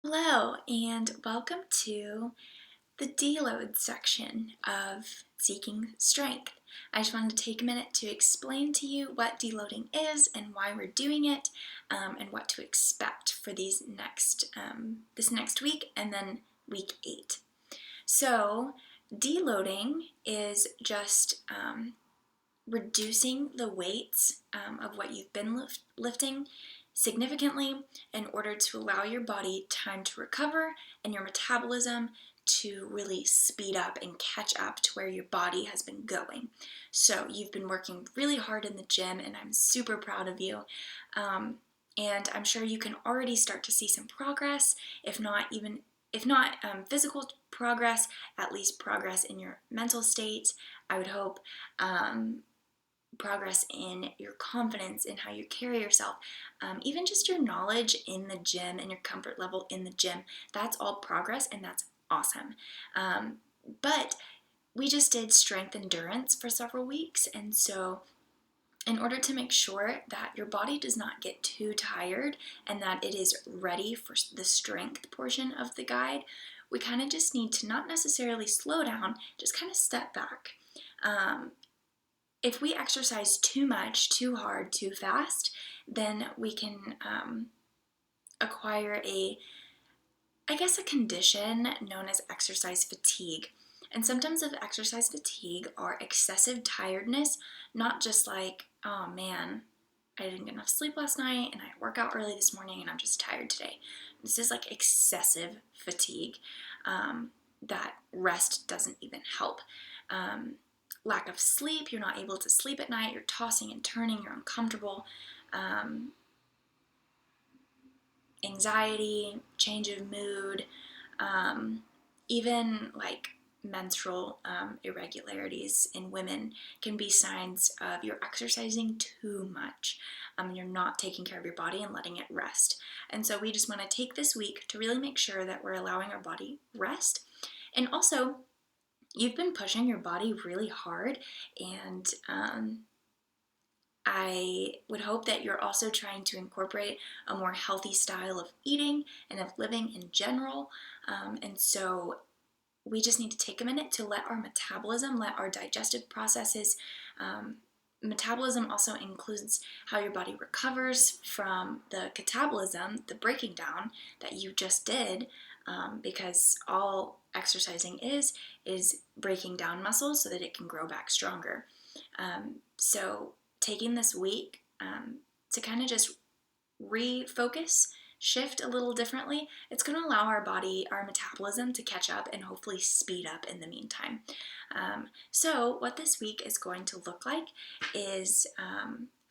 Hello, and welcome to the deload section of Seeking Strength. I just wanted to take a minute to explain to you what deloading is and why we're doing it, and what to expect for this next week and then week 8. So, deloading is just reducing the weights of what you've been lifting significantly in order to allow your body time to recover and your metabolism to really speed up and catch up to where your body has been going. So you've been working really hard in the gym, and I'm super proud of you. And I'm sure you can already start to see some progress, if not physical progress, at least progress in your mental state. I would hope. Progress in your confidence in how you carry yourself, even just your knowledge in the gym and your comfort level in the gym. That's all progress, and that's awesome. But we just did strength endurance for several weeks, and so in order to make sure that your body does not get too tired and that it is ready for the strength portion of the guide, we kind of just need to not necessarily slow down, just kind of step back. If we exercise too much, too hard, too fast, then we can acquire a condition known as exercise fatigue. And symptoms of exercise fatigue are excessive tiredness, not just like, oh man, I didn't get enough sleep last night and I work out early this morning and I'm just tired today. This is like excessive fatigue that rest doesn't even help. Lack of sleep, you're not able to sleep at night, you're tossing and turning, you're uncomfortable, anxiety, change of mood, even like menstrual irregularities in women can be signs of you're exercising too much. You're not taking care of your body and letting it rest. And so we just want to take this week to really make sure that we're allowing our body rest. And also, you've been pushing your body really hard, and I would hope that you're also trying to incorporate a more healthy style of eating and of living in general. And so we just need to take a minute to let our metabolism, let our digestive processes, metabolism also includes how your body recovers from the catabolism, the breaking down that you just did, because all exercising is breaking down muscles so that it can grow back stronger. So taking this week to kind of just refocus, shift a little differently, it's going to allow our body, our metabolism to catch up and hopefully speed up in the meantime. So what this week is going to look like is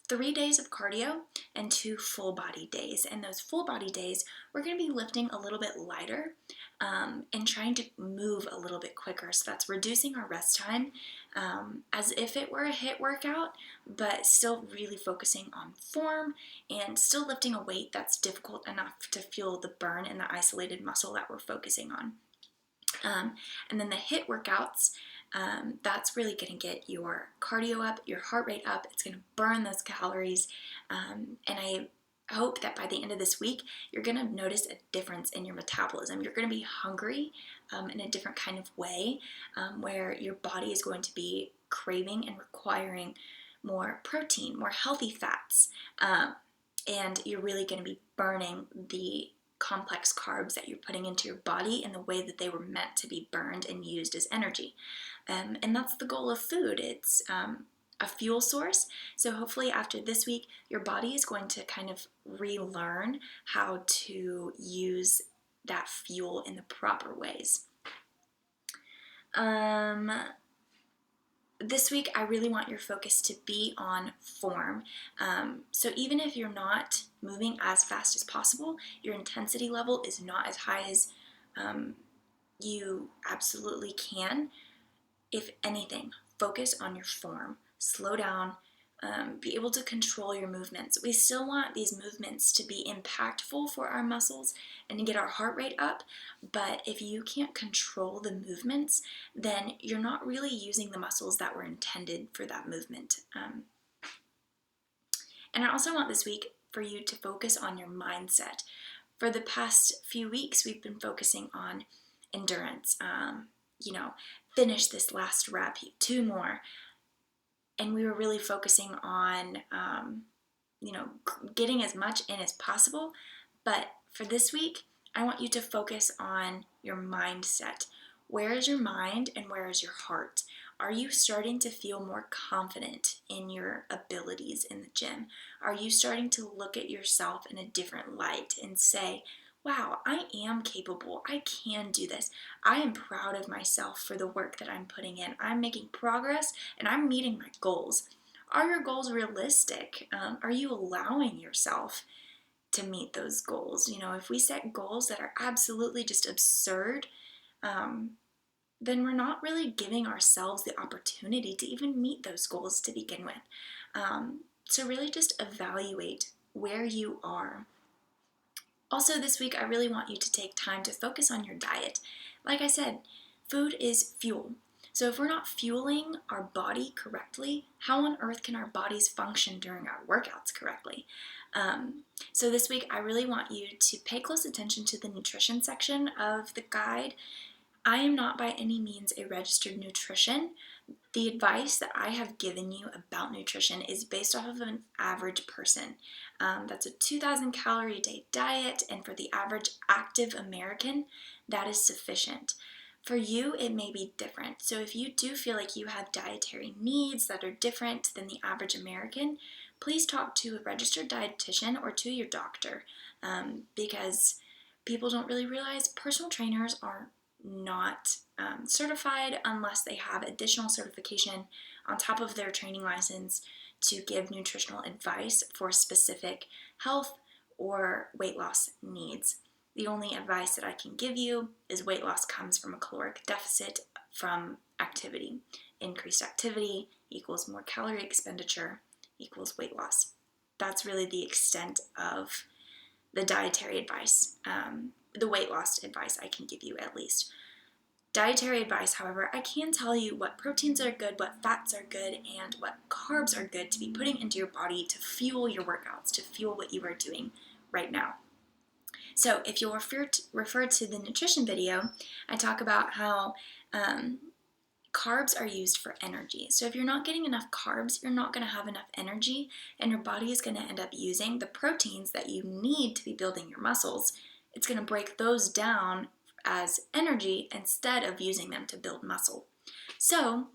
3 days of cardio and 2 full body days. And those full body days, we're going to be lifting a little bit lighter and trying to move a little bit quicker. So that's reducing our rest time as if it were a HIIT workout, but still really focusing on form and still lifting a weight that's difficult enough to feel the burn in the isolated muscle that we're focusing on. And then the HIIT workouts, that's really going to get your cardio up, your heart rate up. It's going to burn those calories. And I hope that by the end of this week, you're going to notice a difference in your metabolism. You're going to be hungry in a different kind of way, where your body is going to be craving and requiring more protein, more healthy fats. And you're really going to be burning the complex carbs that you're putting into your body in the way that they were meant to be burned and used as energy. And that's the goal of food. It's a fuel source. So hopefully after this week, your body is going to kind of relearn how to use that fuel in the proper ways. This week, I really want your focus to be on form. So even if you're not moving as fast as possible, your intensity level is not as high as you absolutely can. If anything, focus on your form. Slow down. Be able to control your movements. We still want these movements to be impactful for our muscles and to get our heart rate up, but if you can't control the movements, then you're not really using the muscles that were intended for that movement. And I also want this week for you to focus on your mindset. For the past few weeks, we've been focusing on endurance. Finish this last rep, 2 more. And we were really focusing on, getting as much in as possible. But for this week, I want you to focus on your mindset. Where is your mind and where is your heart? Are you starting to feel more confident in your abilities in the gym? Are you starting to look at yourself in a different light and say, wow, I am capable. I can do this. I am proud of myself for the work that I'm putting in. I'm making progress and I'm meeting my goals. Are your goals realistic? Are you allowing yourself to meet those goals? If we set goals that are absolutely just absurd, then we're not really giving ourselves the opportunity to even meet those goals to begin with. So really just evaluate where you are. Also this week, I really want you to take time to focus on your diet. Like I said, food is fuel. So if we're not fueling our body correctly, how on earth can our bodies function during our workouts correctly? So this week, I really want you to pay close attention to the nutrition section of the guide. I am not by any means a registered nutrition. The advice that I have given you about nutrition is based off of an average person. That's a 2,000 calorie a day diet, and for the average active American, that is sufficient. For you, it may be different. So if you do feel like you have dietary needs that are different than the average American, please talk to a registered dietitian or to your doctor, because people don't really realize personal trainers are not certified unless they have additional certification on top of their training license to give nutritional advice for specific health or weight loss needs. The only advice that I can give you is weight loss comes from a caloric deficit from activity. Increased activity equals more calorie expenditure equals weight loss. That's really the extent of the dietary advice, the weight loss advice I can give you at least. Dietary advice, however, I can tell you what proteins are good, what fats are good, and what carbs are good to be putting into your body to fuel your workouts, to fuel what you are doing right now. So if you'll refer to the nutrition video, I talk about how carbs are used for energy. So if you're not getting enough carbs, you're not going to have enough energy, and your body is going to end up using the proteins that you need to be building your muscles. It's going to break those down as energy instead of using them to build muscle. So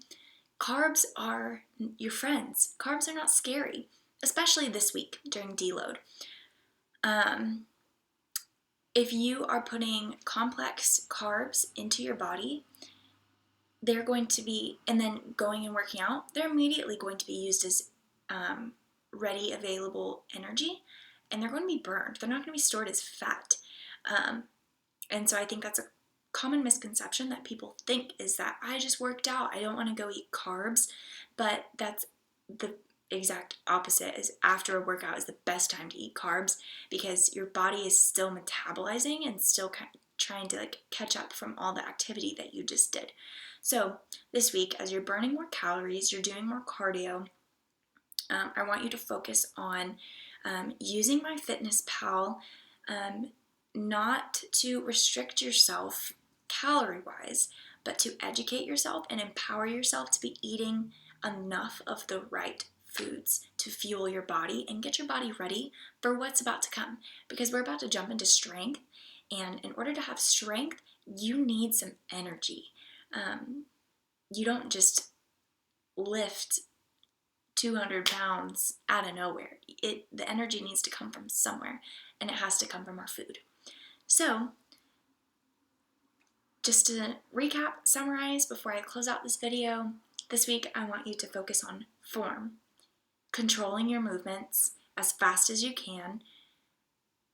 carbs are your friends. Carbs are not scary, especially this week during deload. If you are putting complex carbs into your body, they're going to be, and then going and working out, they're immediately going to be used as ready, available energy, and they're going to be burned. They're not going to be stored as fat. And so I think that's a common misconception that people think is that I just worked out, I don't want to go eat carbs, but that's the exact opposite. Is after a workout is the best time to eat carbs because your body is still metabolizing and still trying to catch up from all the activity that you just did. So this week, as you're burning more calories, you're doing more cardio, I want you to focus on using MyFitnessPal, not to restrict yourself calorie-wise, but to educate yourself and empower yourself to be eating enough of the right foods to fuel your body and get your body ready for what's about to come. Because we're about to jump into strength, and in order to have strength, you need some energy. You don't just lift 200 pounds out of nowhere. The energy needs to come from somewhere, and it has to come from our food. So, just to recap, summarize before I close out this video, this week I want you to focus on form, controlling your movements as fast as you can.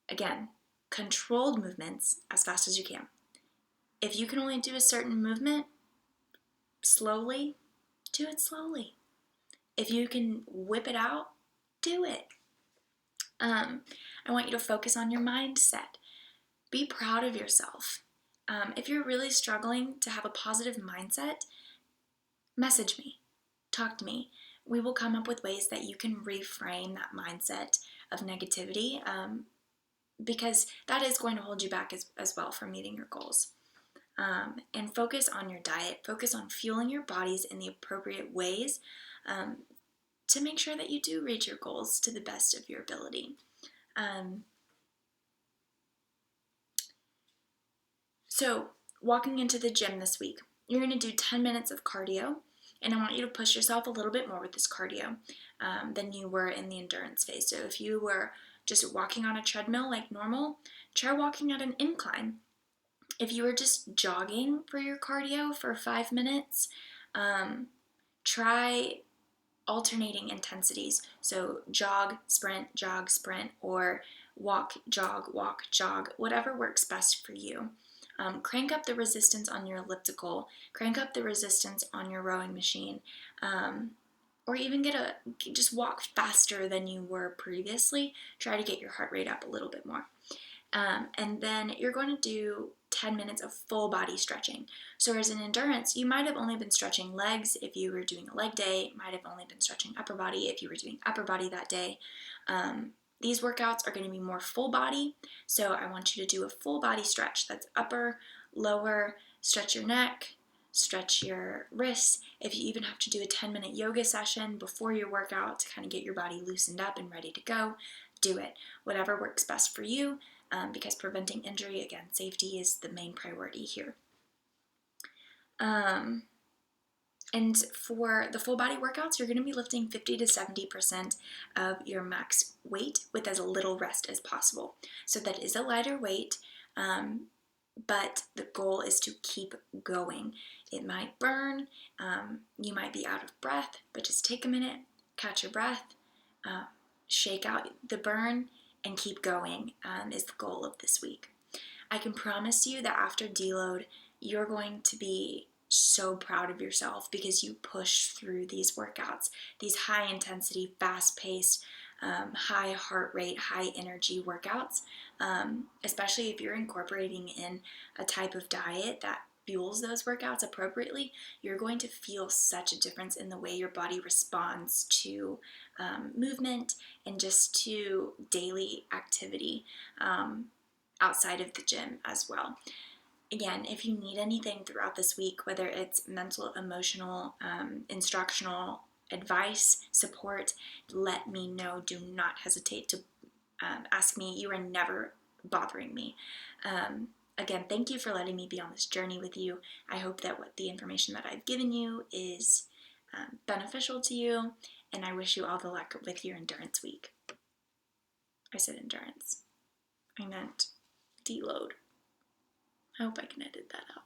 Again, controlled movements as fast as you can. If you can only do a certain movement slowly, do it slowly. If you can whip it out, do it. I want you to focus on your mindset. Be proud of yourself. If you're really struggling to have a positive mindset, message me, talk to me. We will come up with ways that you can reframe that mindset of negativity because that is going to hold you back as well from meeting your goals. And focus on your diet. Focus on fueling your bodies in the appropriate ways to make sure that you do reach your goals to the best of your ability. So walking into the gym this week, you're going to do 10 minutes of cardio, and I want you to push yourself a little bit more with this cardio than you were in the endurance phase. So if you were just walking on a treadmill like normal, try walking at an incline. If you were just jogging for your cardio for 5 minutes, try alternating intensities. So jog, sprint, or walk, jog, whatever works best for you. Crank up the resistance on your elliptical, crank up the resistance on your rowing machine, or even just walk faster than you were previously. Try to get your heart rate up a little bit more. And then you're going to do 10 minutes of full body stretching. So as an endurance, you might have only been stretching legs if you were doing a leg day, might have only been stretching upper body if you were doing upper body that day. These workouts are going to be more full body, so I want you to do a full body stretch. That's upper, lower, stretch your neck, stretch your wrists. If you even have to do a 10-minute yoga session before your workout to kind of get your body loosened up and ready to go, do it. Whatever works best for you, because preventing injury, again, safety is the main priority here. And for the full body workouts, you're going to be lifting 50 to 70% of your max weight with as little rest as possible. So that is a lighter weight, but the goal is to keep going. It might burn, you might be out of breath, but just take a minute, catch your breath, shake out the burn, and keep going is the goal of this week. I can promise you that after deload, you're going to be so proud of yourself because you pushed through these workouts, these high intensity, fast paced, high heart rate, high energy workouts, especially if you're incorporating in a type of diet that fuels those workouts appropriately. You're going to feel such a difference in the way your body responds to movement and just to daily activity outside of the gym as well. Again, if you need anything throughout this week, whether it's mental, emotional, instructional advice, support, let me know. Do not hesitate to ask me. You are never bothering me. Again, thank you for letting me be on this journey with you. I hope that the information that I've given you is beneficial to you, and I wish you all the luck with your endurance week. I said endurance. I meant deload. I hope I can edit that out.